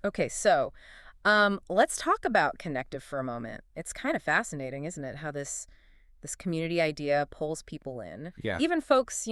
Okay, so let's talk about Connective for a moment. It's kind of fascinating, isn't it, how this community idea pulls people in. Yeah. Even folks,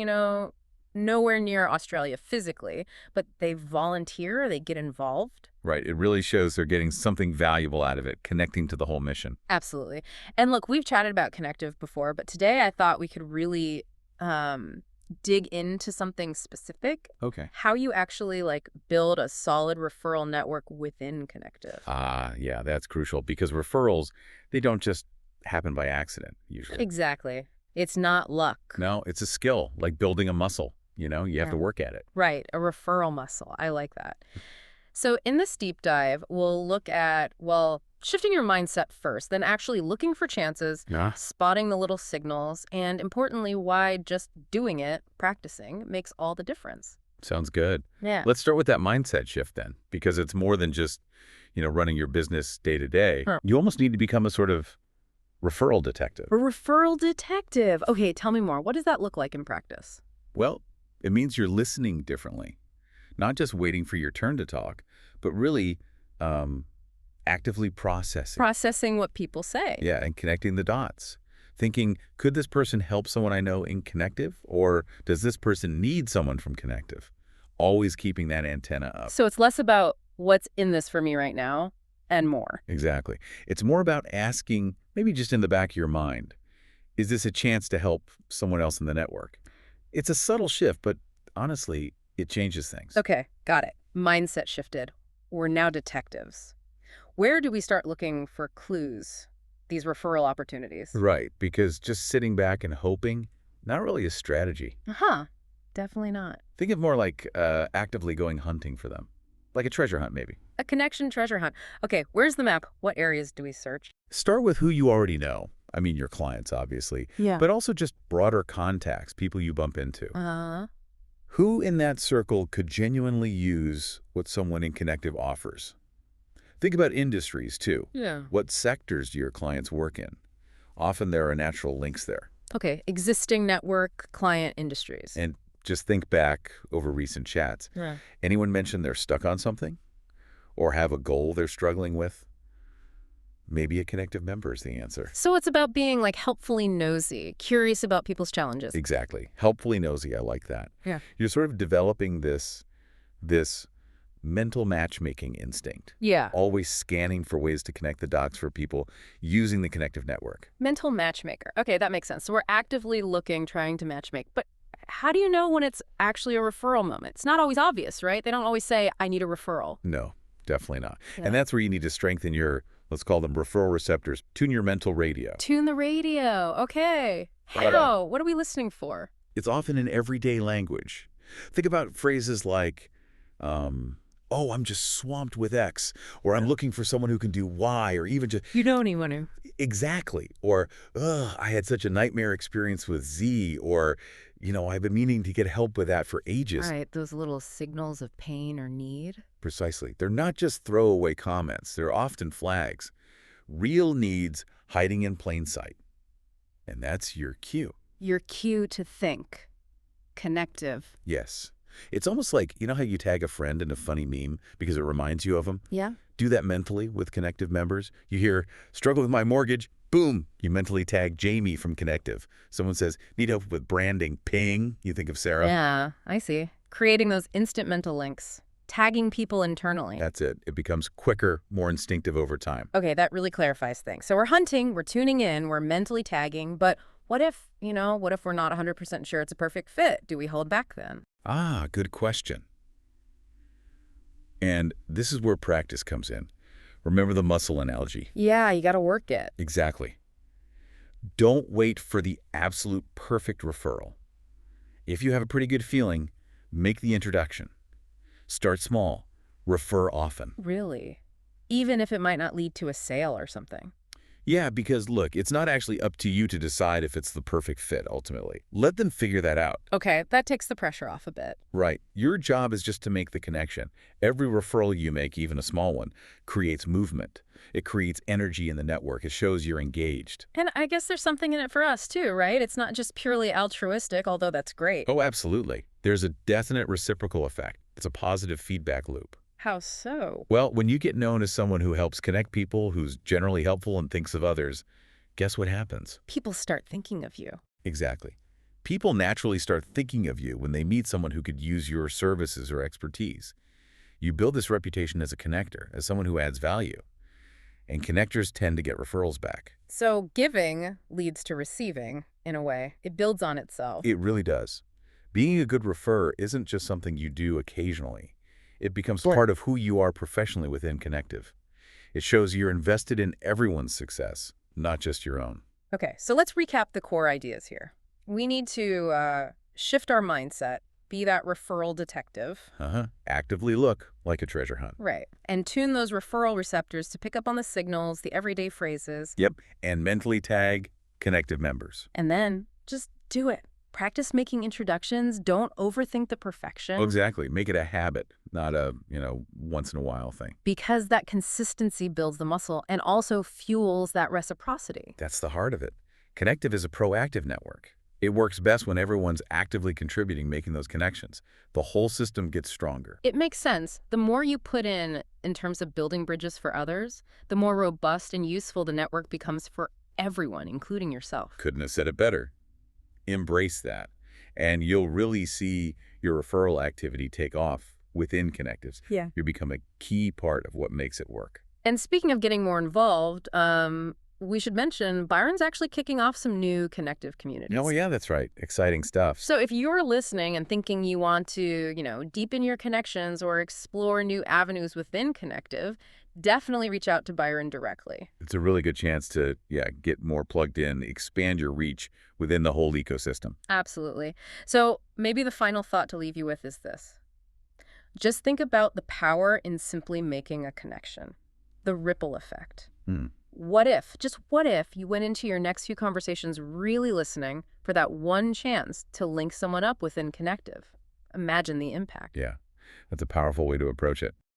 nowhere near Australia physically, but they volunteer, they get involved. Right. It really shows they're getting something valuable out of it, connecting to the whole mission. Absolutely. And look, we've chatted about Connective before, but today I thought we could really um, dig into something specific, Okay. how you actually like build a solid referral network within Connective. Ah, yeah, that's crucial because referrals, they don't just happen by accident, usually. Exactly. It's not luck. No, it's a skill, like building a muscle. You have Yeah. to work at it. Right, a referral muscle. I like that. So in this deep dive, we'll look at, well, shifting your mindset first, then actually looking for chances, Yeah. spotting the little signals, and importantly, why just doing it, practicing, makes all the difference. Sounds good. Yeah. Let's start with that mindset shift then, because it's more than just, running your business day to day. Huh. You almost need to become a sort of referral detective. A referral detective. Okay, tell me more. What does that look like in practice? Well, it means you're listening differently, not just waiting for your turn to talk, but really um, actively processing. Processing what people say. Yeah, and connecting the dots. Thinking, could this person help someone I know in Connective? Or does this person need someone from Connective? Always keeping that antenna up. So it's less about what's in this for me right now and more. Exactly. It's more about asking, maybe just in the back of your mind, is this a chance to help someone else in the network? It's a subtle shift, but honestly, it changes things. Okay, got it. Mindset shifted. We're now detectives. Where do we start looking for clues, these referral opportunities? Right, because just sitting back and hoping, not really a strategy. Huh, definitely not. Think of more like actively going hunting for them. Like a treasure hunt, maybe. A connection treasure hunt. Okay, where's the map? What areas do we search? Start with who you already know. I mean, your clients, obviously, Yeah. but also just broader contacts, people you bump into. Uh, Who in that circle could genuinely use what someone in Connective offers? Think about industries, too. yeah. What sectors do your clients work in? Often there are natural links there. Okay, existing network, client industries. And just think back over recent chats. Yeah. Anyone mention they're stuck on something? Or have a goal they're struggling with? Maybe a Connective member is the answer. So it's about being like helpfully nosy, curious about people's challenges. Exactly. Helpfully nosy, I like that. Yeah. You're sort of developing this mental matchmaking instinct, Yeah. always scanning for ways to connect the dots for people using the Connective network. Mental matchmaker. Okay, that makes sense. So we're actively looking, trying to matchmake. But how do you know when it's actually a referral moment? It's not always obvious, right? They don't always say, I need a referral. No, definitely not. Yeah. And that's where you need to strengthen your, let's call them referral receptors, tune your mental radio. Tune the radio. Okay. Right How? What are we listening for? It's often in everyday language. Think about phrases like, oh, I'm just swamped with X, or I'm looking for someone who can do Y, or even just, You know anyone who? exactly, or, ugh, I had such a nightmare experience with Z, or, I've been meaning to get help with that for ages. Right, those little signals of pain or need. Precisely. They're not just throwaway comments. They're often flags. Real needs hiding in plain sight. And that's your cue. Your cue to think. Connective. Yes. It's almost like, how you tag a friend in a funny meme because it reminds you of them? Yeah? Do that mentally with Connective members. You hear, struggle with my mortgage, boom, you mentally tag Jamie from Connective. Someone says, need help with branding, ping, you think of Sarah. Yeah, I see. Creating those instant mental links. Tagging people internally. That's it. It becomes quicker, more instinctive over time. Okay, that really clarifies things. So we're hunting, we're tuning in, we're mentally tagging, but what if we're not 100% sure it's a perfect fit? Do we hold back then? Ah, good question. And this is where practice comes in. Remember the muscle analogy. Yeah, you got to work it. Exactly. Don't wait for the absolute perfect referral. If you have a pretty good feeling, make the introduction. Start small. Refer often. Really? Even if it might not lead to a sale or something. Yeah, because look, it's not actually up to you to decide if it's the perfect fit, ultimately. Let them figure that out. Okay, that takes the pressure off a bit. Right. Your job is just to make the connection. Every referral you make, even a small one, creates movement. It creates energy in the network. It shows you're engaged. And I guess there's something in it for us too, right? It's not just purely altruistic, although that's great. Oh, absolutely. There's a definite reciprocal effect. It's a positive feedback loop. How so? Well, when you get known as someone who helps connect people, who's generally helpful and thinks of others, guess what happens? People start thinking of you. Exactly. People naturally start thinking of you when they meet someone who could use your services or expertise. You build this reputation as a connector, as someone who adds value. And connectors tend to get referrals back. So giving leads to receiving, in a way. It builds on itself. It really does. Being a good referrer isn't just something you do occasionally. It becomes part of who you are professionally within Connective. It shows you're invested in everyone's success, not just your own. Okay, so let's recap the core ideas here. We need to shift our mindset, be that referral detective. Actively look like a treasure hunt. Right. And tune those referral receptors to pick up on the signals, the everyday phrases. Yep, and mentally tag Connective members. And then just do it. Practice making introductions. Don't overthink the perfection. Oh, exactly. Make it a habit, not a, once in a while thing. Because that consistency builds the muscle and also fuels that reciprocity. That's the heart of it. Connective is a proactive network. It works best when everyone's actively contributing, making those connections. The whole system gets stronger. It makes sense. The more you put in terms of building bridges for others, the more robust and useful the network becomes for everyone, including yourself. Couldn't have said it better. Embrace that, and you'll really see your referral activity take off within Connectives. Yeah. You become a key part of what makes it work. And speaking of getting more involved, we should mention Byron's actually kicking off some new Connective communities. Oh, yeah, that's right. Exciting stuff. So if you're listening and thinking you want to, deepen your connections or explore new avenues within Connective, definitely reach out to Byron directly. It's a really good chance to, get more plugged in, expand your reach within the whole ecosystem. Absolutely. So maybe the final thought to leave you with is this. Just think about the power in simply making a connection, the ripple effect. Just what if you went into your next few conversations really listening for that one chance to link someone up within Connective? Imagine the impact. Yeah, that's a powerful way to approach it.